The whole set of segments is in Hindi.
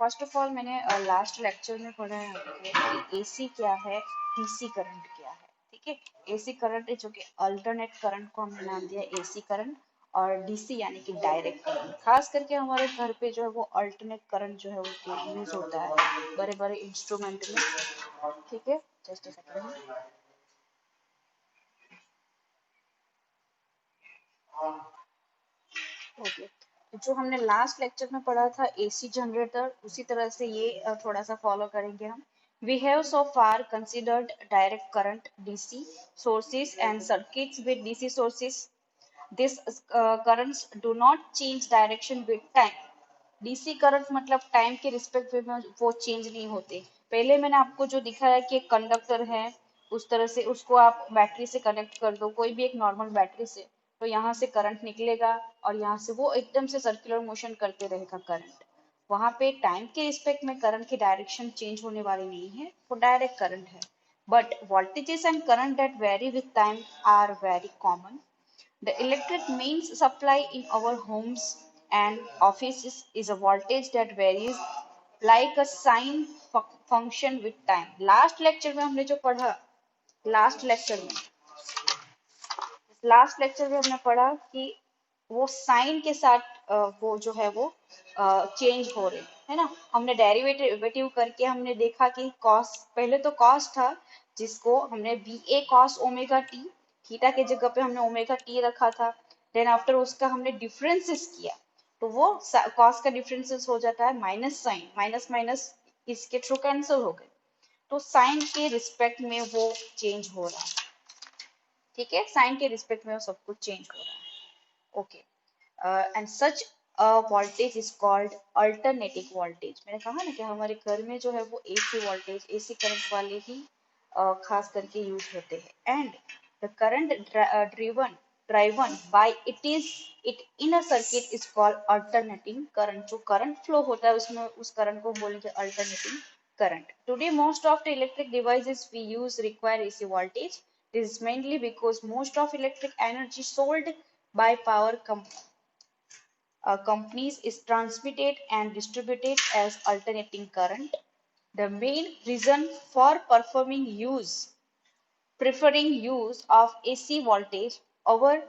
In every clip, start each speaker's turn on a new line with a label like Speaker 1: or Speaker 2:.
Speaker 1: फर्स्ट ऑफ ऑल मैंने लास्ट लेक्चर में पढ़ा है कि एसी क्या है, डीसी करंट क्या है। ठीक है, एसी करंट है जो कि अल्टरनेट करंट को हमने नाम दिया एसी करंट, और डीसी यानी कि डायरेक्ट करंट। खास करके हमारे घर पे जो है वो अल्टरनेट करंट जो है वो यूज होता है बड़े बड़े इंस्ट्रूमेंट में। ठीक है, जस्ट अ सेकंड। ओके, जो हमने लास्ट लेक्चर में पढ़ा था एसी जनरेटर, उसी तरह से ये थोड़ा सा फॉलो करेंगे हम। We have so far considered direct current DC sources and circuits with DC sources. These currents do not change direction with time. DC current मतलब टाइम के रिस्पेक्ट में वो चेंज नहीं होते। पहले मैंने आपको जो दिखाया कि एक कंडक्टर है, उस तरह से उसको आप बैटरी से कनेक्ट कर दो, कोई भी एक नॉर्मल बैटरी से, तो यहाँ से करंट निकलेगा और यहाँ से वो एकदम से सर्कुलर मोशन करते रहेगा करंट। वहां पे टाइम के रिस्पेक्ट में करंट की डायरेक्शन चेंज होने वाली नहीं है, वो डायरेक्ट करंट है। But voltages and current that vary with time are very common. The electric mains supply in our homes and offices is a voltage that varies like a sine function with time. Last lecture में हमने जो पढ़ा, लास्ट लेक्चर में लास्ट लेक्चर में हमने पढ़ा कि वो साइन के साथ वो जो है वो चेंज हो रहे है ना। हमने डेरिवेटिव करके हमने देखा कि कॉस, पहले तो कॉस था जिसको हमने बी ए कॉस ओमेगा टी, थीटा के जगह पे हमने ओमेगा टी रखा था। देन आफ्टर उसका हमने डिफरेंसेस किया, तो वो कॉस का डिफरेंसेस हो जाता है माइनस साइन, माइनस माइनस इसके थ्रू कैंसिल हो गए, तो साइन के रिस्पेक्ट में वो चेंज हो रहा है। ठीक है, साइन के रिस्पेक्ट में वो सब कुछ चेंज हो रहा है। Okay, and such voltage is called alternating voltage. मैंने कहा ना कि हमारे घर में जो है वो एसी वोल्टेज, एसी करंट वाले ही खास करके यूज होते हैं। And the current driven by it in a circuit is called alternating current. जो करंट फ्लो होता है उसमें, उस करंट को बोलेंगे alternating current. Today, most of the electric devices we use require AC voltage. This is mainly because most of electric energy sold by power companies is transmitted and distributed as alternating current. The main reason for preferring use of AC voltage over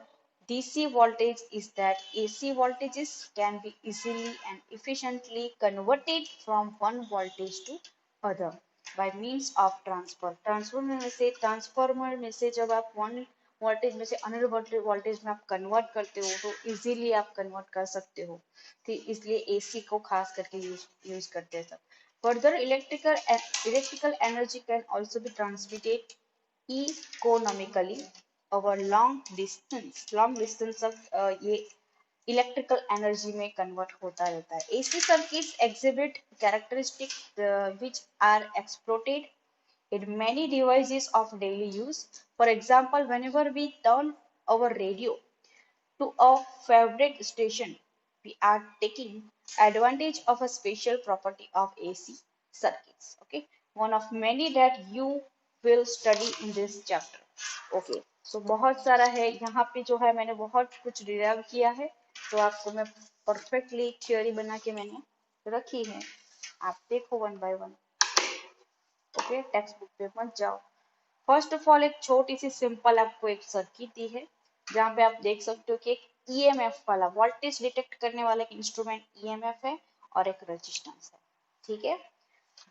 Speaker 1: DC voltage is that AC voltages can be easily and efficiently converted from one voltage to other by means of transformer में से जब आप वन वोल्टेज में से अनदर वोल्टेज में आप कन्वर्ट करते हो तो इजीली आप कन्वर्ट कर सकते हो। ठीक, इसलिए एसी को खास करके यूज करते हैं सब। Further electrical energy can also be transmitted economically over long distance of ये इलेक्ट्रिकल एनर्जी में कन्वर्ट होता रहता है। AC circuits exhibit characteristics which are exploited in many devices of daily use. For example, whenever we turn our radio to a favorite station, we are taking advantage of a special property of AC circuits. Okay, one of many that you will study in this chapter. Okay, so बहुत सारा है यहाँ पे जो है, मैंने बहुत कुछ डिराइव किया है, तो आपको मैं परफेक्टली थ्योरी बना के मैंने रखी है, आप देखो one by one. Okay, text book पे मत जाओ। फर्स्ट ऑफ ऑल एक छोटी सी सिंपल आपको एक सर्किट दी है, जहाँ पे आप देख सकते हो कि एक ईएमएफ वाला, वोल्टेज डिटेक्ट करने वाला एक इंस्ट्रूमेंट ईएमएफ है और एक रेजिस्टेंस है। ठीक है,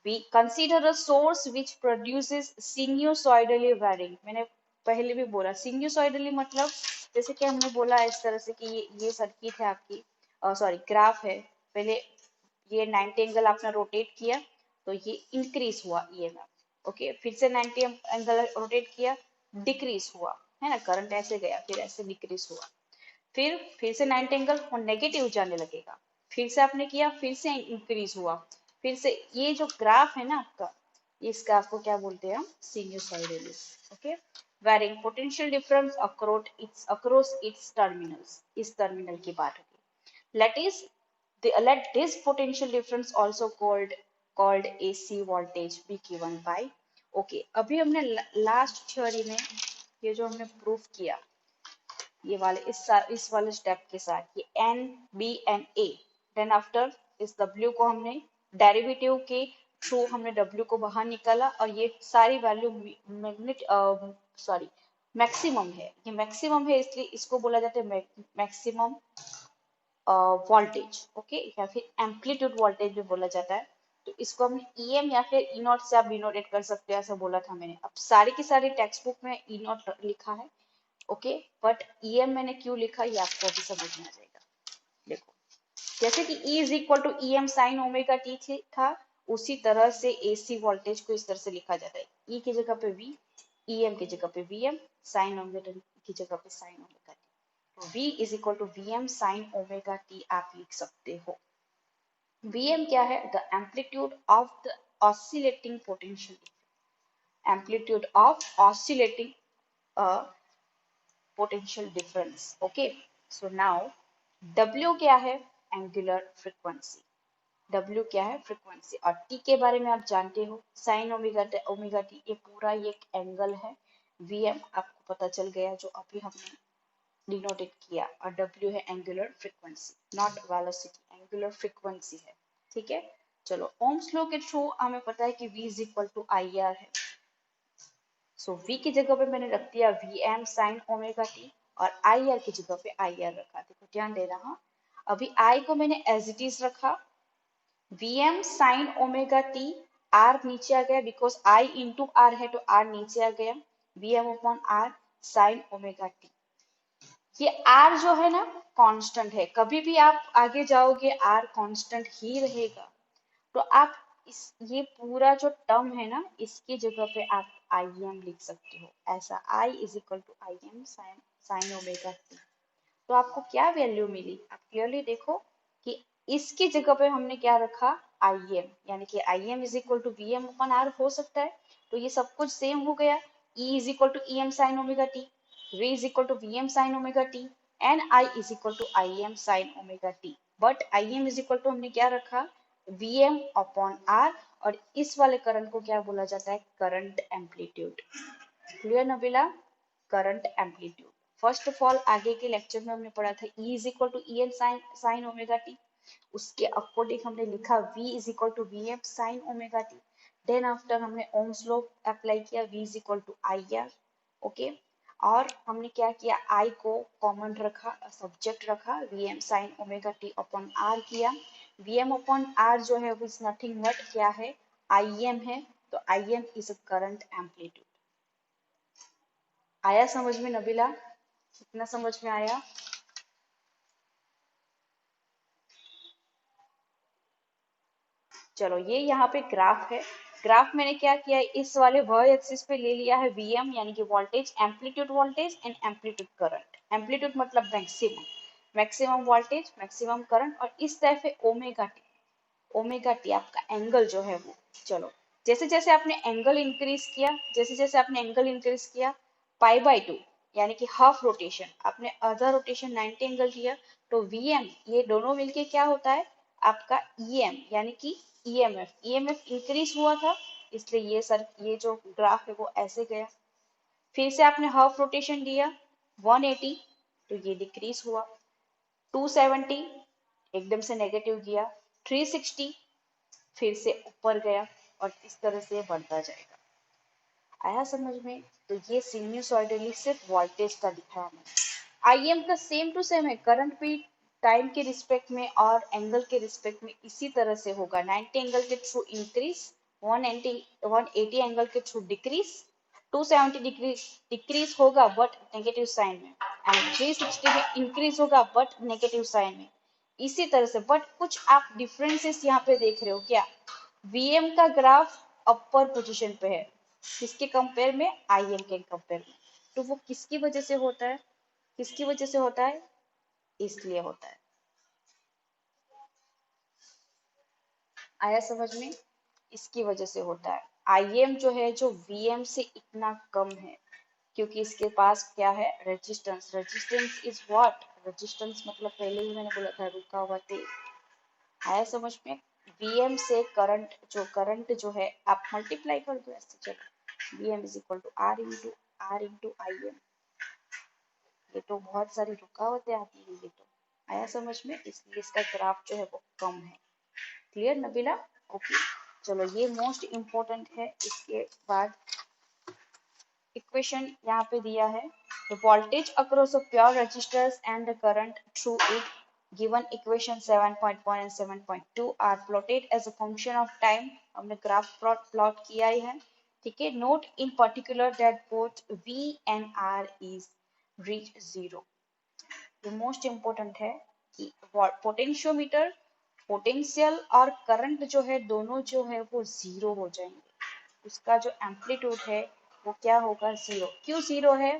Speaker 1: we consider a source which produces sinusoidally varying। मैंने पहले भी बोला sinusoidally मतलब जैसे कि हमने बोला इस तरह से कि ये सर्किट है आपकी, सॉरी ग्राफ है, पहले ये 90 एंगल आपने रोटेट किया तो ये इंक्रीज हुआ ईएमएफ। ओके, फिर से 90 एंगल रोटेट किया, डिक्रीज हुआ, है ना, करंट ऐसे गया फिर ऐसे डिक्रीज हुआ, फिर से 90 एंगल वो नेगेटिव जाने लगेगा, फिर से आपने किया, फिर से इंक्रीज हुआ, फिर से ये जो ग्राफ है ना आपका, इस ग्राफ को क्या बोलते हैं हम, sinusoidally. Okay, varying potential difference across its terminals, इस टर्मिनल की बात होगी। Let this potential difference also called AC voltage be given by। okay, अभी हमने लास्ट थ्योरी में ये जो हमने प्रूफ किया, ये वाले इस वाले स्टेप के साथ, ये N B and A, then after इस डब्ल्यू को हमने डेरिवेटिव के थ्रू हमने W को बाहर निकाला और ये सारी वैल्यू मैग्नेट सॉरी मैक्सिमम है, ये मैक्सिमम है इसलिए इसको बोला जाता है मैक्सिमम वोल्टेज, ओके, या फिर एम्पलीट्यूड वोल्टेज भी बोला जाता है। तो इसको हमने ईएम या फिर ई नॉट से आप डिनोटेट कर सकते हो, ऐसा बोला था मैंने। अब सारी की सारी टेक्स्ट बुक में ई नॉट लिखा है, ओके, बट ईएम मैंने क्यों लिखा ये आपको अभी समझ में आ जाएगा। देखो, जैसे कि E is equal to E M sine omega T था, उसी तरह से एसी वोल्टेज को इस तरह से लिखा जाता है, ई की जगह पे वी, ई एम की जगह पे वी एम, साइन ओमेगा की जगह पे साइन ओमेगा टी। तो V is equal to V M sine omega T आप लिख सकते हो। Vm क्या है? The amplitude of the oscillating potential, amplitude of oscillating potential difference, okay? So now W क्या है? Angular frequency, W क्या है? फ्रीक्वेंसी। और T के बारे में आप जानते हो, साइन ओमेगा टी, ये पूरा ये एक एंगल है। Vm आपको पता चल गया जो अभी हमने डिनोटेट किया, और W है angular frequency, not velocity, angular frequency है, ठीक है। चलो, ओम्स लॉ के थ्रू हमें पता है कि V is equal to I R है। सो V की जगह पे मैंने रख दिया Vm साइन ओमेगा टी, और आई आर की जगह पे आई आर रखा। देखो ध्यान देना, हाँ, अभी I को मैंने एज इट इज रखा, Vm sign omega T, R नीचे आ गया बिकॉज I इंटू R है तो R नीचे आ गया, Vm upon R sign omega T. ये R जो है ना कांस्टेंट है, कभी भी आप आगे जाओगे R कांस्टेंट ही रहेगा। तो आप ये पूरा जो टर्म है ना, इसकी जगह पे आप आई एम लिख सकते हो, ऐसा I is equal to I M sine omega T. तो आपको क्या वैल्यू मिली, आप क्लियरली देखो कि इसकी जगह पे हमने क्या रखा, आई एम, यानी कि I M is equal to V M upon R हो सकता है। तो ये सब कुछ सेम हो गया, E is equal to E M sine omega T, V is equal to V M sine omega T, and I is equal to I M sine omega T. But I M is equal to हमने क्या रखा, वी एम अपॉन आर, और इस वाले करंट को क्या बोला जाता है, current amplitude. Clear Nabila? Current amplitude. First of all आगे के लेक्चर में हमने पढ़ा था E is equal to E M sine omega T, उसके अकॉर्डिंग हमने लिखा V is equal to V M sine omega T. Then after हमने ओम्स लॉ अप्लाई किया, V is equal to I R, okay. और हमने क्या किया, I को कॉमन रखा, सब्जेक्ट रखा, V M sine omega T upon R किया। वी एम अपॉन आर जो है वो इज नथिंग बट क्या है, आई एम है। तो आई M is a current amplitude. आया समझ में नबीला? कितना समझ में आया? चलो, ये यहाँ पे ग्राफ है। ग्राफ मैंने क्या किया, इस वाले y एक्सिस पे ले लिया है Vm, यानी कि voltage, amplitude voltage and amplitude current. Amplitude मतलब maximum, maximum voltage, maximum current, और इस तरह पे ओमेगा टी, ओमेगा टी आपका एंगल जो है वो। चलो, जैसे जैसे आपने एंगल इंक्रीज किया, जैसे जैसे आपने एंगल इंक्रीज किया, पाई बाय 2 यानी कि हाफ रोटेशन, आपने आधा रोटेशन 90 एंगल किया, तो Vm ये दोनों मिलके क्या होता है आपका Em, यानी कि EMF, EMF इंक्रीज हुआ था, इसलिए ये जो ग्राफ है वो ऐसे गया। फिर से आपने हाफ रोटेशन दिया 180, तो ये डिक्रीज हुआ। 270 एकदम से नेगेटिव गया, 360 फिर से ऊपर गया, और इस तरह से बढ़ता जाएगा। आया समझ में? तो ये सिन्यूसॉइडली सिर्फ वोल्टेज का दिखाया मैंने। आईएम का सेम टू सेम है, करंट भी टाइम के रिस्पेक्ट में और एंगल के रिस्पेक्ट में इसी तरह से होगा। 90 एंगल के थ्रू इंक्रीज, 180 एंगल के थ्रू डिक्रीज, 270 डिग्री डिक्रीज होगा बट नेगेटिव साइन में, एंड 360 में इंक्रीज होगा बट नेगेटिव साइन में, इसी तरह से। बट कुछ आप डिफरेंसेस यहाँ पे देख रहे हो क्या, Vm का ग्राफ अपर पोजीशन पे है, किसके कंपेयर में, Im के कंपेयर में। तो वो किसकी वजह से होता है, किसकी वजह से होता है, इसलिए होता है। आया समझ में? इसकी वजह से होता है। Im जो है जो Vm से इतना कम है, क्योंकि इसके पास क्या है, resistance. Resistance is what, resistance मतलब पहले ही मैंने बोला था, रुका हुआ तेल। आया समझ में? Vm से करंट जो है आप मल्टीप्लाई कर दो ऐसे, चलो, Vm is equal to R into I M. ये तो बहुत सारी रुकावटें आती है, ये तो। आया समझ में? इसलिए इसका ग्राफ जो है वो कम है। क्लियर नबीला? ओके, चलो ये मोस्ट इम्पोर्टेंट है। इसके बाद इक्वेशन यहाँ पे दिया है, the voltage across a pure resistors and the current through it given equation 7.1 and 7.2 are plotted as a function of time। हमने ग्राफ प्लॉट किया ही है, ठीक है। Note in particular that both V and R is reach zero। ये मोस्ट इम्पोर्टेंट है कि पोटेंशियोमीटर, पोटेंशियल और करंट जो है दोनों जो है वो जीरो हो जाएंगे। उसका जो एम्पलीट्यूड है वो क्या होगा, जीरो। क्यों जीरो है,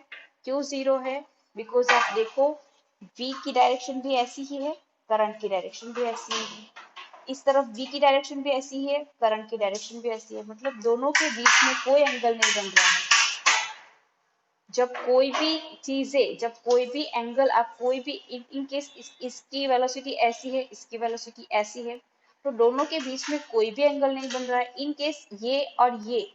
Speaker 1: क्यों जीरो है, बिकॉज आप देखो V की डायरेक्शन भी ऐसी ही है, करंट की डायरेक्शन भी ऐसी ही है, इस तरफ V की डायरेक्शन भी ऐसी है, करंट की डायरेक्शन भी ऐसी है, मतलब दोनों के बीच में कोई एंगल नहीं बन रहा है। जब कोई भी चीजें, जब कोई भी एंगल आप कोई भी इन केस इसकी वेलोसिटी ऐसी है, इसकी वेलोसिटी ऐसी है, तो दोनों के बीच में कोई भी एंगल नहीं बन रहा है। इन केस ये और ये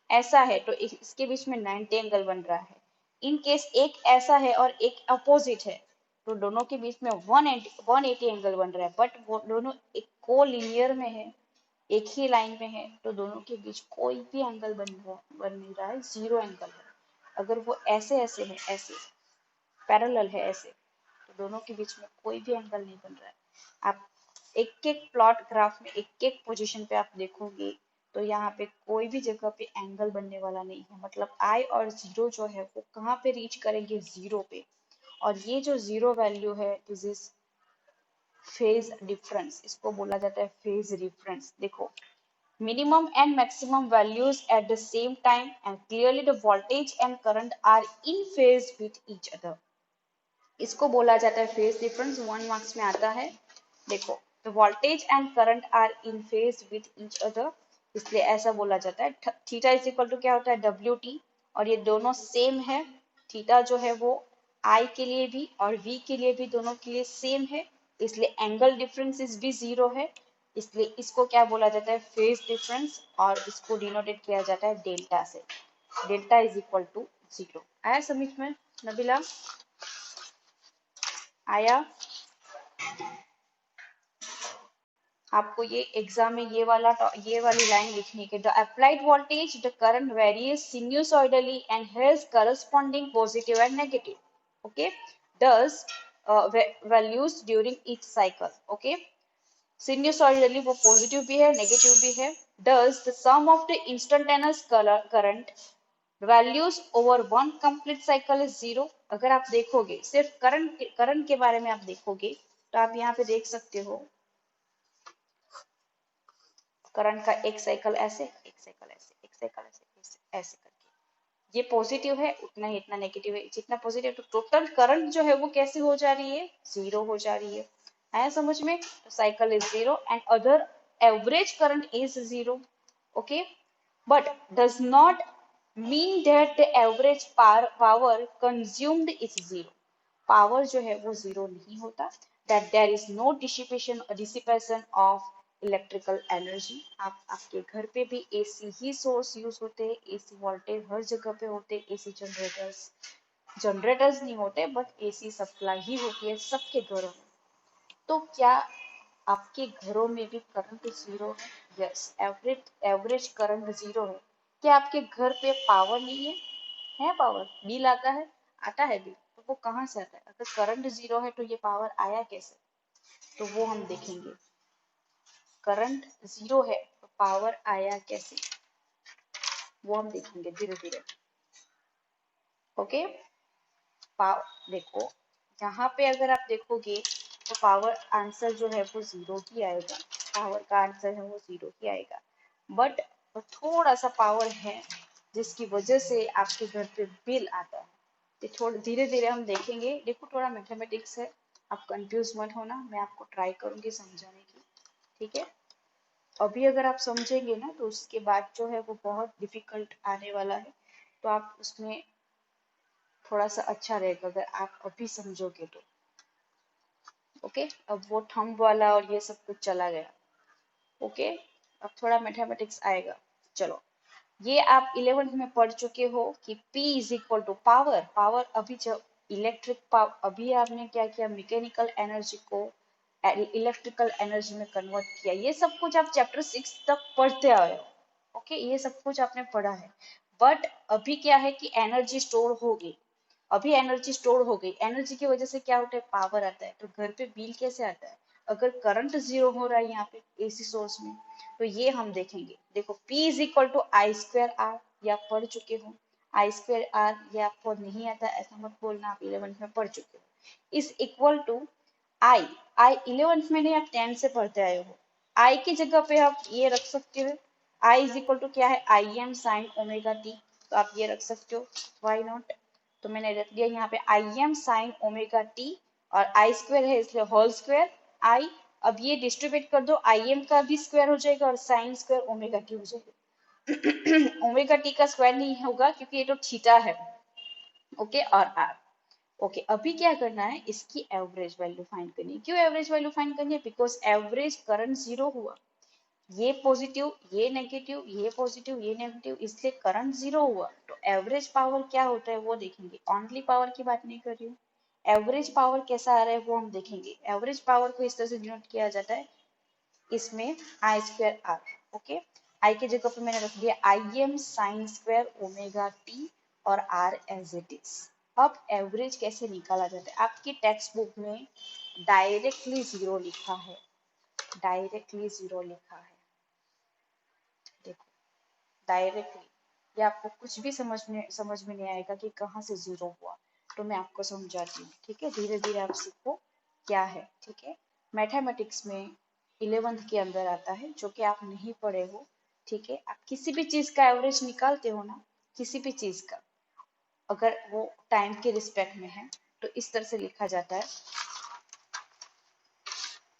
Speaker 1: ऐसा है तो इसके बीच में 90 एंगल बन रहा है। इन केस एक ऐसा है और एक अपोजिट है तो दोनों के बीच में 180 एंगल बन रहा है, बट वो दोनों एक को लीनियर में है, एक ही लाइन में है, तो दोनों के बीच कोई भी एंगल बन नहीं रहा है, जीरो एंगल है। अगर वो ऐसे ऐसे है, ऐसे पैरेलल है ऐसे, तो दोनों के बीच में कोई भी एंगल नहीं बन रहा है। आप एक एक प्लॉट ग्राफ में एक एक पोजीशन पे आप देखोगे तो यहाँ पे कोई भी जगह पे एंगल बनने वाला नहीं है, मतलब आई और जीरो जो है वो कहाँ पे रीच करेंगे, जीरो पे। और ये जो जीरो वैल्यू है, दिस इज फेज डिफरेंस, इसको बोला जाता है फेज डिफरेंस। देखो, minimum and maximum values at the same time and clearly the voltage and current are in phase with each other, इसको बोला जाता है फेज डिफरेंस। 1 मार्क्स में आता है। देखो, the voltage and current are in phase with each other, इसलिए ऐसा बोला जाता है। थीटा इज इक्वल टू क्या होता है, डब्ल्यू टी, और ये दोनों सेम है। थीटा जो है वो आई के लिए भी और वी के लिए भी दोनों के लिए सेम है, इसलिए एंगल डिफरेंस भी जीरो है, इसलिए इसको क्या बोला जाता है, फेज डिफरेंस, और इसको डिनोटेट किया जाता है डेल्टा से। Delta is equal to zero. आया समझ में नबीला, आया? आपको ये एग्जाम में ये वाली लाइन लिखनी है, the applied voltage the current varies sinusoidally and has corresponding positive and negative. Okay, does values during each cycle। Okay, sinusoidally वो पॉजिटिव भी है नेगेटिव भी है। does the sum of the instantaneous current values over one complete cycle is zero। अगर आप देखोगे सिर्फ करंट के बारे में आप देखोगे तो आप यहाँ पे देख सकते हो करंट का एक साइकिल ऐसे, एक साइकिल ऐसे, एक साइकिल ऐसे, ऐसे करके। ये पॉजिटिव है उतना ही, इतना नेगेटिव है जितना पॉजिटिव, तो टोटल करंट जो है वो कैसे हो जा रही है, जीरो हो जा रही है। आया समझ में? तो cycle is zero and other average current is zero. Okay, but does not mean that the average power consumed is zero। Power जो है वो जीरो नहीं होता, that there is no dissipation of electrical energy. आप आपके घर पे भी एसी ही सोर्स यूज होते हैं, एसी वोल्टेज हर जगह पे होते हैं, एसी जनरेटर्स नहीं होते, बट एसी सप्लाई ही होती है सबके घरों में। तो क्या आपके घरों में भी करंट जीरो है? यस, एवरेज करंट जीरो है। क्या आपके घर पे पावर नहीं है? है पावर, बिल आता है, आता है बिल, तो वो कहाँ से आता है? अगर करंट जीरो है तो ये पावर आया कैसे, तो वो हम देखेंगे। करंट जीरो है तो पावर आया कैसे, वो हम देखेंगे धीरे धीरे। ओके, देखो यहाँ पे अगर आप देखोगे तो पावर आंसर जो है वो जीरो ही आएगा, पावर का आंसर है वो जीरो ही आएगा। बट थोड़ा सा पावर है जिसकी वजह से आपके घर पे बिल आता है, तो थोड़ा धीरे धीरे हम देखेंगे। देखो, थोड़ा मैथमेटिक्स है, आप कंफ्यूज मत होना, मैं आपको ट्राई करूंगी समझाने की, ठीक है। अभी अगर आप समझेंगे ना तो उसके बाद जो है वो बहुत डिफिकल्ट आने वाला है, तो आप उसमें थोड़ा सा अच्छा रहेगा अगर आप अभी समझोगे तो। ओके, अब वो थंब वाला और ये सब कुछ चला गया। ओके, अब थोड़ा मैथमेटिक्स आएगा। चलो, ये आप 11th में पढ़ चुके हो कि P is equal to power. Power अभी जब इलेक्ट्रिक पावर, अभी आपने क्या किया, मैकेनिकल एनर्जी को इलेक्ट्रिकल एनर्जी में कन्वर्ट किया। ये सब कुछ आप चैप्टर 6 तक पढ़ते आए हो। ओके, ये सब कुछ आपने पढ़ा है। बट अभी क्या है कि एनर्जी स्टोर हो गई। अभी एनर्जी स्टोर हो गई, एनर्जी की वजह से क्या होता है, पावर आता है। तो घर पे बिल कैसे आता है, अगर करंट जीरो हो रहा है यहाँ पे एसी सोर्स में, तो ये हम देखेंगे। देखो P is equal to I square R, ये आप पढ़ चुके हो। आई स्क्वायर आर ये आपको नहीं आता, ऐसा मत बोलना, आप 11th में पढ़ चुके हो। Is equal to I, I 11th में नहीं, आप 10th से पढ़ते आए हो। आई की जगह पे आप ये रख सकते हो, आई इज इक्वल टू क्या है, आई एम साइन ओमेगा टी। तो आप ये रख सकते हो, वाई नॉट। तो मैंने रख दिया यहाँ पे आई एम साइन ओमेगा टी, और आई स्क्वायर है इसलिए होल स्क्वायर आई। अब ये डिस्ट्रीब्यूट कर दो, आई एम का भी स्क्वायर हो जाएगा और साइन स्क्वायर ओमेगा टी हो जाएगा। ओमेगा टी का स्क्वायर नहीं होगा क्योंकि ये तो थीटा है। ओके, और आर। ओके, अभी क्या करना है, इसकी एवरेज वैल्यू फाइंड करनी है। क्यों एवरेज वैल्यू फाइंड करनी है, बिकॉज एवरेज करंट जीरो हुआ, ये पॉजिटिव ये नेगेटिव, ये पॉजिटिव ये नेगेटिव, इसलिए करंट जीरो हुआ। तो एवरेज पावर क्या होता है वो देखेंगे, ओनली पावर की बात नहीं कर रही हूँ। एवरेज पावर कैसा आ रहा है वो हम देखेंगे। एवरेज पावर को इस तरह से डिनोट किया जाता है, इसमें आई स्क्वायर आर। ओके, आई की जगह पे मैंने रख दिया आई M sign square omega T और आर एज इट इज। अब एवरेज कैसे निकाला जाता है, आपकी टेक्स्ट बुक में डायरेक्टली जीरो लिखा है, डायरेक्टली जीरो लिखा है। देखो, डायरेक्टली, ये आपको कुछ भी समझ में नहीं आएगा कि कहाँ से जीरो हुआ। तो मैं आपको समझाती हूँ, ठीक है, धीरे धीरे आप सीखो क्या है। ठीक है, मैथमेटिक्स में 11th के अंदर आता है, जो कि आप नहीं पढ़े हो। ठीक है, आप किसी भी चीज का एवरेज निकालते हो ना, किसी भी चीज का, अगर वो टाइम के रिस्पेक्ट में है तो इस तरह से लिखा जाता है।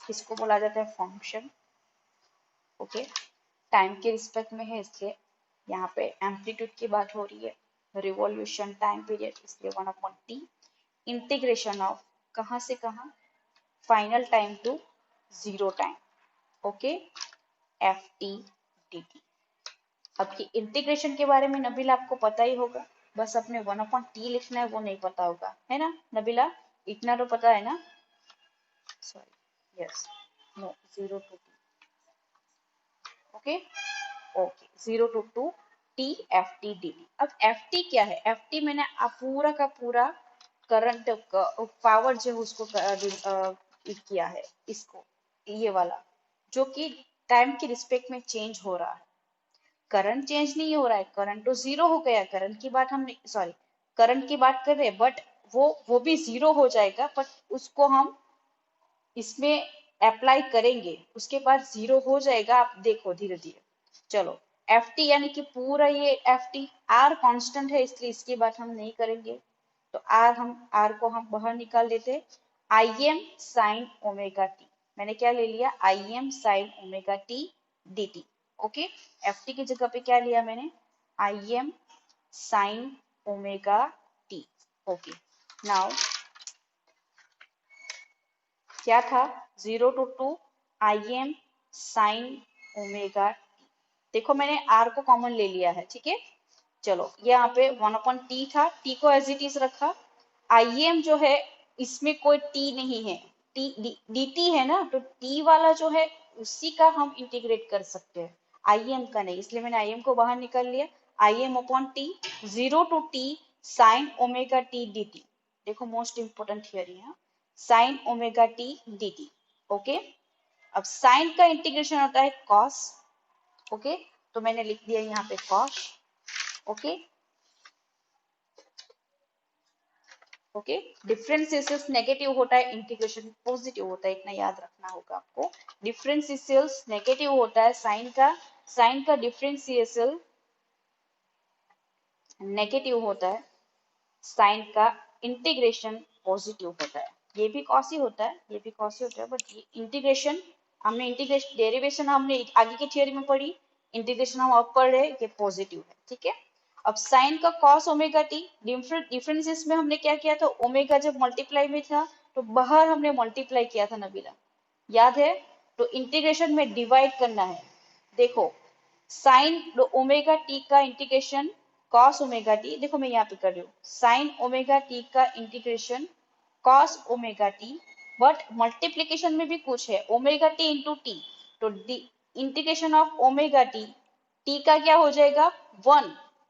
Speaker 1: इसको बोला जाता है फंक्शन। ओके, टाइम के रिस्पेक्ट में है इसलिए यहाँ पे एम्पलीट्यूड की बात हो रही है, रिवॉल्यूशन टाइम पीरियड, इसलिए 1/t इंटीग्रेशन ऑफ कहाँ से कहाँ, final time to zero time. Okay, F T D T. अब ये इंटीग्रेशन के बारे में नबीला आपको पता ही होगा, बस अपने 1/t लिखना है वो नहीं पता होगा, है ना नबीला, इतना तो पता है ना। Sorry, yes, no, 0 to t। Okay, okay, 0 to 2 T F T D T. अब एफ टी क्या है, एफ टी मैंने पूरा का पूरा करंट पावर जो है उसको किया है, इसको, ये वाला, जो कि टाइम के रिस्पेक्ट में चेंज हो रहा है। करंट चेंज नहीं हो रहा है, करंट तो जीरो हो गया, करंट की बात हम, सॉरी, करंट की बात कर रहे हैं, बट वो भी जीरो हो जाएगा, बट उसको हम इसमें अप्लाई करेंगे, उसके बाद जीरो हो जाएगा। आप देखो धीरे धीरे, चलो, एफ टी यानी कि पूरा ये एफ टी, आर कॉन्स्टेंट है इसलिए इसकी बात हम नहीं करेंगे, तो आर को हम बाहर निकाल देते। आई एम साइन ओमेगा टी, मैंने क्या ले लिया, आई M sine omega T D T. Okay, F T की जगह पे क्या लिया मैंने, आई M sine omega T. Okay, now क्या था, 0 to 2 I M sine omega. देखो मैंने आर को कॉमन ले लिया है, ठीक है। चलो, यहाँ पे 1/t था, टी को एज इट इज रखा। आई एम जो है इसमें कोई टी नहीं है, टी डी टी है ना, तो टी वाला जो है उसी का हम इंटीग्रेट कर सकते हैं, आई एम का नहीं, इसलिए मैंने आई एम को बाहर निकाल लिया। आई M upon T, 0 to t sign omega T D T. देखो मोस्ट इंपोर्टेंट थियरी है, sign omega T D T. Okay, अब साइन का इंटीग्रेशन होता है कॉस। ओके, तो मैंने लिख दिया यहाँ पे cos. Okay, okay, differential negative होता है, इंटीग्रेशन पॉजिटिव होता है, इतना याद रखना होगा आपको। डिफरेंशियल नेगेटिव होता है साइन का डिफरेंशियल नेगेटिव होता है, साइन का इंटीग्रेशन पॉजिटिव होता है। ये भी कॉसी होता है, ये भी कॉसी होता है, बट ये इंटीग्रेशन, हमने इंटीग्रेशन डेरिवेशन हमने आगे की थियोरी में पढ़ी, इंटीग्रेशन हम अब पढ़ रहे, ये पॉजिटिव है, ठीक है। अब साइन का कॉस ओमेगा टी, डिफरेंसेस में हमने क्या किया था, ओमेगा जब मल्टीप्लाई में था तो बाहर हमने मल्टीप्लाई किया था नबीला, याद है। तो इंटीग्रेशन में डिवाइड करना है। देखो, साइन ओमेगा टी का इंटीग्रेशन कॉस ओमेगा टी, देखो मैं यहाँ पे कर रही हूँ, साइन ओमेगा टी का integration cos omega T but multiplication में भी कुछ है, ओमेगा टी इंटू टी, तो integration of omega T, T का क्या हो जाएगा 1,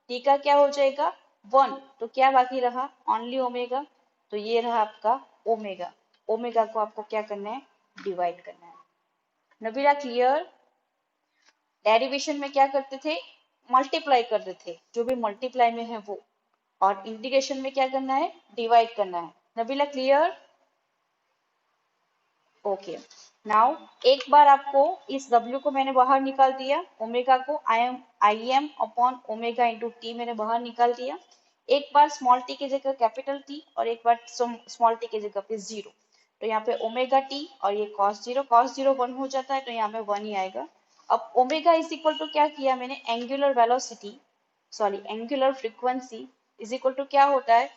Speaker 1: टी का क्या हो जाएगा 1, तो क्या बाकी रहा ओनली ओमेगा, तो ये रहा आपका ओमेगा, ओमेगा को आपको क्या करना है डिवाइड करना है। नबीला क्लियर? डेरिवेशन में क्या करते थे मल्टीप्लाई करते थे, जो भी मल्टीप्लाई में है वो, और इंटीग्रेशन में क्या करना है डिवाइड करना है। नबीला क्लियर? ओके, नाउ एक बार आपको इस W को मैंने बाहर निकाल दिया, ओमेगा को आई M upon omega into T मैंने बाहर निकाल दिया, एक बार स्मॉल टी की जगह कैपिटल टी और एक बार स्मॉल टी की जगह पे जीरो, तो यहाँ पे ओमेगा टी और ये कॉस जीरो 1 हो जाता है, तो यहाँ पे 1 ही आएगा। अब ओमेगा इज इक्वल टू क्या किया मैंने angular velocity, sorry angular frequency is equal to क्या होता है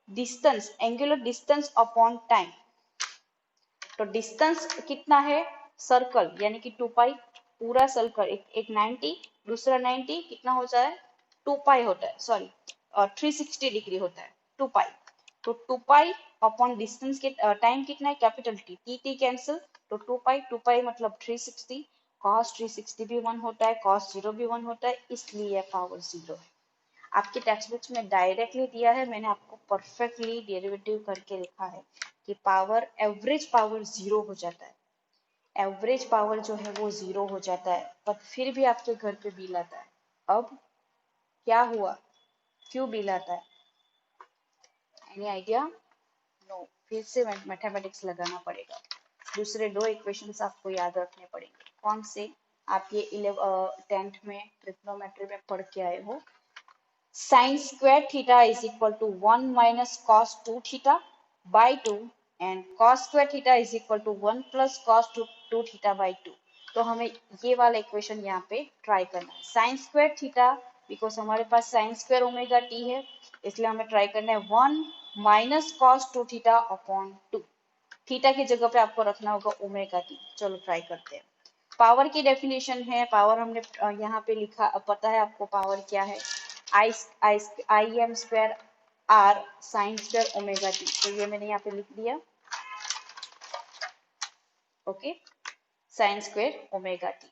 Speaker 1: distance, angular distance upon time, तो डिस्टेंस कितना है सर्कल यानी कि 2 पाई, पूरा सर्कल एक 90, दूसरा 90 कितना हो जाए 2 पाई होता है, सॉरी 360 डिग्री होता है 2 पाई, तो 2 पाई अपॉन डिस्टेंस के टाइम कितना है कैपिटल टी, टी कैंसिल, तो 2 पाई मतलब 360, कॉस 360 भी 1 होता है, कॉस 0 भी 1 होता है, इसलिए पावर 0 है। आपके टेक्स्ट बुक्स में डायरेक्टली दिया है, मैंने आपको परफेक्टली डेरिवेटिव करके लिखा है कि पावर एवरेज पावर 0 हो जाता है, एवरेज पावर जो है वो 0 हो जाता है, पर फिर भी आपके घर पे बिल आता है। अब क्या हुआ, क्यों बिल आता है, एनी आइडिया? नो, फिर से मैथमेटिक्स लगाना पड़ेगा, दूसरे दो इक्वेशंस आपको याद रखने पड़ेंगे। कौन से? आप ये 10th में ट्रिग्नोमेट्री में पढ़ के आए हो, sin square theta is equal to 1 minus cos 2 theta by 2 and cos square theta is equal to 1 plus cos 2 theta by 2, तो हमें ये वाला इक्वेशन यहाँ पे ट्राई करना है sin square theta, बिकॉज हमारे पास sin square ओमेगा t है, इसलिए हमें ट्राई करना है 1 minus cos 2 theta upon 2, theta की जगह पे आपको रखना होगा ओमेगा टी। चलो ट्राई करते हैं। पावर की डेफिनेशन है, पावर हमने यहाँ पे लिखा, अब पता है आपको पावर क्या है, I I M square R sine square omega T, तो ये मैंने यहाँ पे लिख दिया, okay, sine square omega T.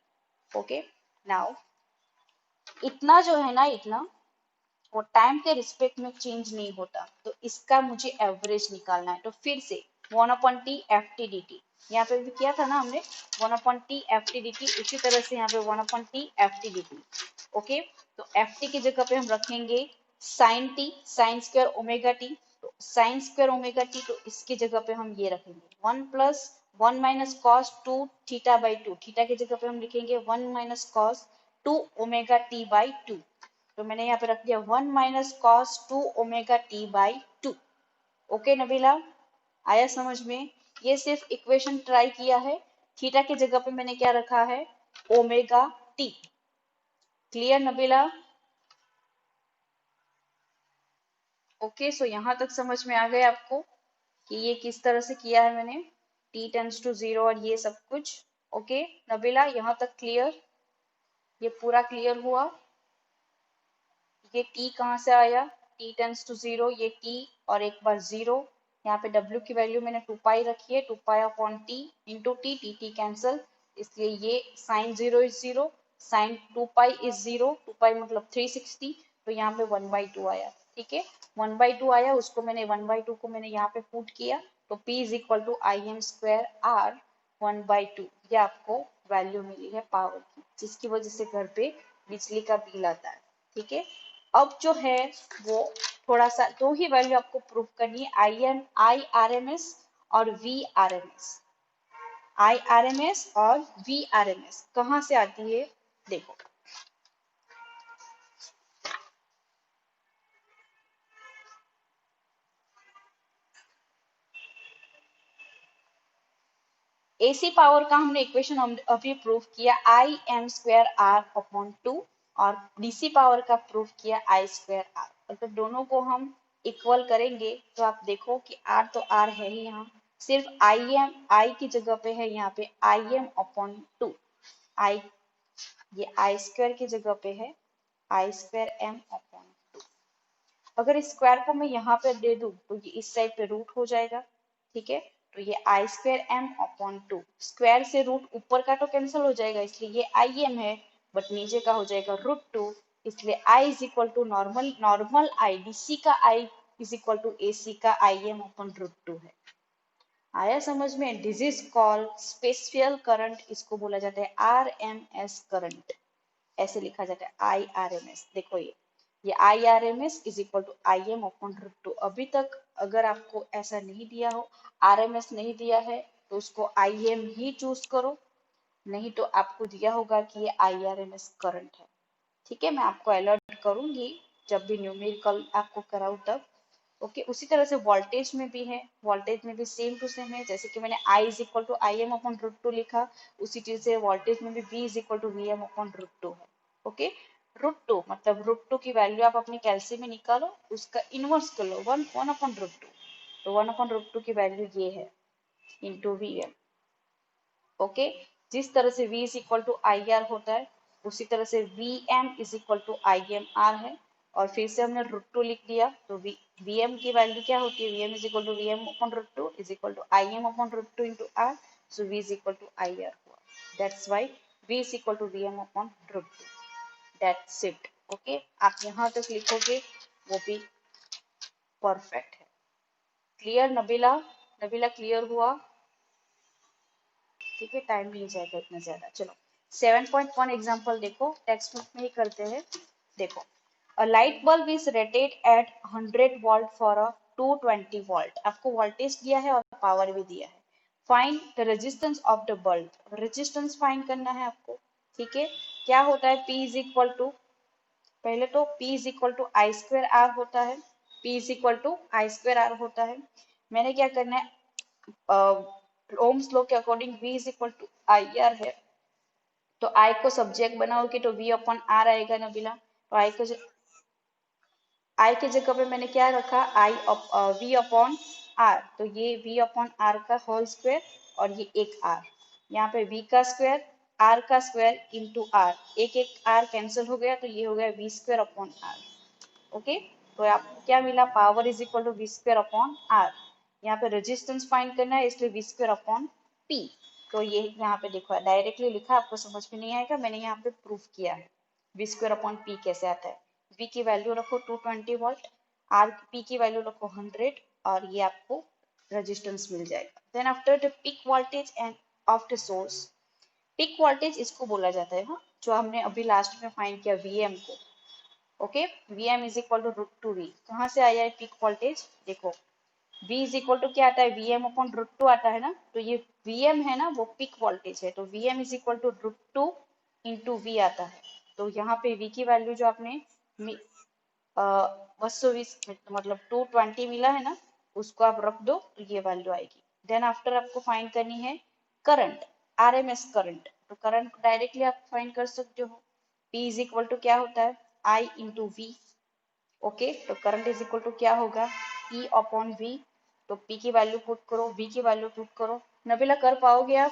Speaker 1: Okay, now इतना जो है ना, इतना वो टाइम के रिस्पेक्ट में चेंज नहीं होता, तो इसका मुझे एवरेज निकालना है, तो फिर से 1/t F T D T, यहाँ पे भी किया था ना हमने 1/t F T D T, उसी तरह से यहाँ पे 1/t F T D T. Okay, तो एफ टी की जगह पे हम रखेंगे sine T, sine square omega T, तो साइन स्क्वायर ओमेगा टी, तो इसकी जगह पे हम ये रखेंगे 1 plus 1 minus cos 2 theta by 2, theta की जगह पे हम लिखेंगे 1 minus cos 2 omega T by 2, तो मैंने यहाँ पे रख दिया 1 minus cos 2 omega T by 2। Okay Nabila, आया समझ में? ये सिर्फ इक्वेशन ट्राई किया है, थीटा की जगह पे मैंने क्या रखा है omega T. Clear Nabeela? Okay, so यहाँ तक समझ में आ गया आपको कि ये किस तरह से किया है मैंने, टी टेंस टू जीरो और ये सब कुछ। ओके नबीला, यहाँ तक क्लियर? ये पूरा क्लियर हुआ? ये t कहाँ से आया, t टेंस टू जीरो, ये t और एक बार जीरो, यहाँ पे w की वैल्यू मैंने 2 पाई रखी है, 2 pi upon t into T, T cancel, इसलिए ये sine zero is zero, sine 2 pi is zero, 2 pi मतलब 360, तो यहाँ पे 1/2 आया, ठीक है, 1/2 आया, उसको मैंने 1/2 को मैंने यहाँ पे पुट किया, तो p is equal to I M square R 1/2, ये आपको वैल्यू मिली है पावर की, जिसकी वजह से घर पे बिजली का बिल आता है, ठीक है। अब जो है वो थोड़ा सा दो ही वैल्यू आपको प्रूव करनी है, आई आर एम एस और V R M S, I R M S और वी आर एम एस कहाँ से आती है देखो, एसी पावर का हमने इक्वेशन हम अभी प्रूव किया I M square R upon 2, और डीसी पावर का प्रूव किया आई स्क्वायर आर, अगर दोनों को हम इक्वल करेंगे तो आप देखो कि आर तो आर है ही, यहाँ सिर्फ आई एम आई की जगह पे है यहाँ पे आई एम अपॉन 2, आई ये आई स्क्वायर की जगह पे है आई स्क्वायर एम अपॉन 2, अगर इस स्क्वायर को मैं यहाँ पे दे दूं तो ये इस साइड पे रूट हो जाएगा, ठीक है, तो ये आई स्क्वायर एम अपॉन 2, स्क्वायर से रूट ऊपर का तो कैंसिल हो जाएगा, इसलिए ये आई एम है, बट नीचे का हो जाएगा √2, इसलिए I is equal to normal normal I, DC का I is equal to AC का आई एम अपॉन √2 है। आया समझ में? This is called special current, इसको बोला जाता है आरएमएस करंट, ऐसे लिखा जाता है आई आर एम एस। देखो ये I R M S is equal to I M upon √2। अभी तक अगर आपको ऐसा नहीं दिया हो, आर एम एस नहीं दिया है, तो उसको आई एम ही चूज करो, नहीं तो आपको दिया होगा कि ये I R M S current है। ठीक है, मैं आपको अलर्ट करूंगी जब भी न्यूमेरिकल आपको कराऊं तब। ओके, उसी तरह से वोल्टेज में भी है, वोल्टेज में भी सेम टू सेम है, जैसे कि मैंने I is equal to I M upon √2 लिखा, उसी चीज से वोल्टेज में भी V is equal to V M upon √2 है। ओके, √2 मतलब √2 की वैल्यू आप अपनी कैलसी में निकालो, उसका इनवर्स कर लो, वन अपॉन √2, तो 1 अपॉन √2 की वैल्यू ये है इंटू वी एम। ओके, जिस तरह से V is equal to I R होता है, उसी तरह से V M is equal to I M R है, और फिर से हमने √2 लिख दिया, तो वी एम की वैल्यू क्या होती है, V M is equal to V M upon √2 is equal to I M upon √2 into R, so V is equal to I R हुआ, that's why V is equal to V M upon √2, that's it. Okay, आप यहाँ तक लिखोगे वो भी परफेक्ट है। क्लियर नबीला? नबीला क्लियर हुआ? ठीक है, टाइम नहीं जाएगा इतना ज्यादा। चलो 7.1 एग्जांपल देखो, टेक्स्ट बुक में ही करते हैं। देखो, a light bulb is rated at 100 volt for a 220 volt. आपको वोल्टेज दिया है और पावर भी दिया है। Find the resistance of the bulb, resistance find करना है आपको। ठीक है, क्या होता है, P इज इक्वल टू, पहले तो P is equal to I square R होता है, P is equal to I square R होता है। मैंने क्या करना है, ओम्स लॉ के according V is equal to I R है, तो I को सब्जेक्ट बनाओगे तो V अपॉन आर आएगा नबीला, तो I के जगह पे मैंने क्या रखा, V अपॉन आर, तो ये V अपॉन आर का होल स्क्वायर और ये एक R, यहाँ पे V का स्क्वायर R का स्क्वायर इंटू R, एक एक R कैंसिल हो गया, तो ये हो गया V square upon R. Okay, तो आपको क्या मिला, power is equal to V square upon R. यहाँ पे रेजिस्टेंस फाइंड करना है, इसलिए वी स्क्वायर अपॉन पी। तो ये यहाँ पे देखो डायरेक्टली लिखा, आपको समझ में नहीं आएगा, मैंने यहाँ पे प्रूफ किया है वी स्क्वायर अपॉन पी कैसे आता है। वी की वैल्यू रखो 220 वोल्ट, आर पी की वैल्यू रखो 100, और ये आपको रेजिस्टेंस मिल जाएगा। Then after the peak voltage end of the source, peak voltage इसको बोला जाता है, हाँ, जो हमने अभी लास्ट में फाइंड किया वीएम को। Okay, Vm is equal to √2V, कहाँ से आया है पीक वोल्टेज, देखो V इज इक्वल टू क्या आता है, Vm अपॉन √2 आता है ना, तो ये Vm है ना, वो पीक वोल्टेज है, तो Vm is equal to √2 into V आता है। तो यहाँ पे V की वैल्यू जो आपने 220 मतलब 220 मिला है ना, उसको आप रख दो, तो ये वैल्यू आएगी। देन आफ्टर आपको फाइंड करनी है करंट, आरएमएस करंट, तो करंट डायरेक्टली आप फाइंड कर सकते हो। P इज इक्वल टू क्या होता है, I इंटू वी। ओके, तो करंट इज इक्वल टू क्या होगा, E अपॉन V, तो P की वैल्यू पुट करो, V की वैल्यू पुट करो। नबीला कर पाओगे आप?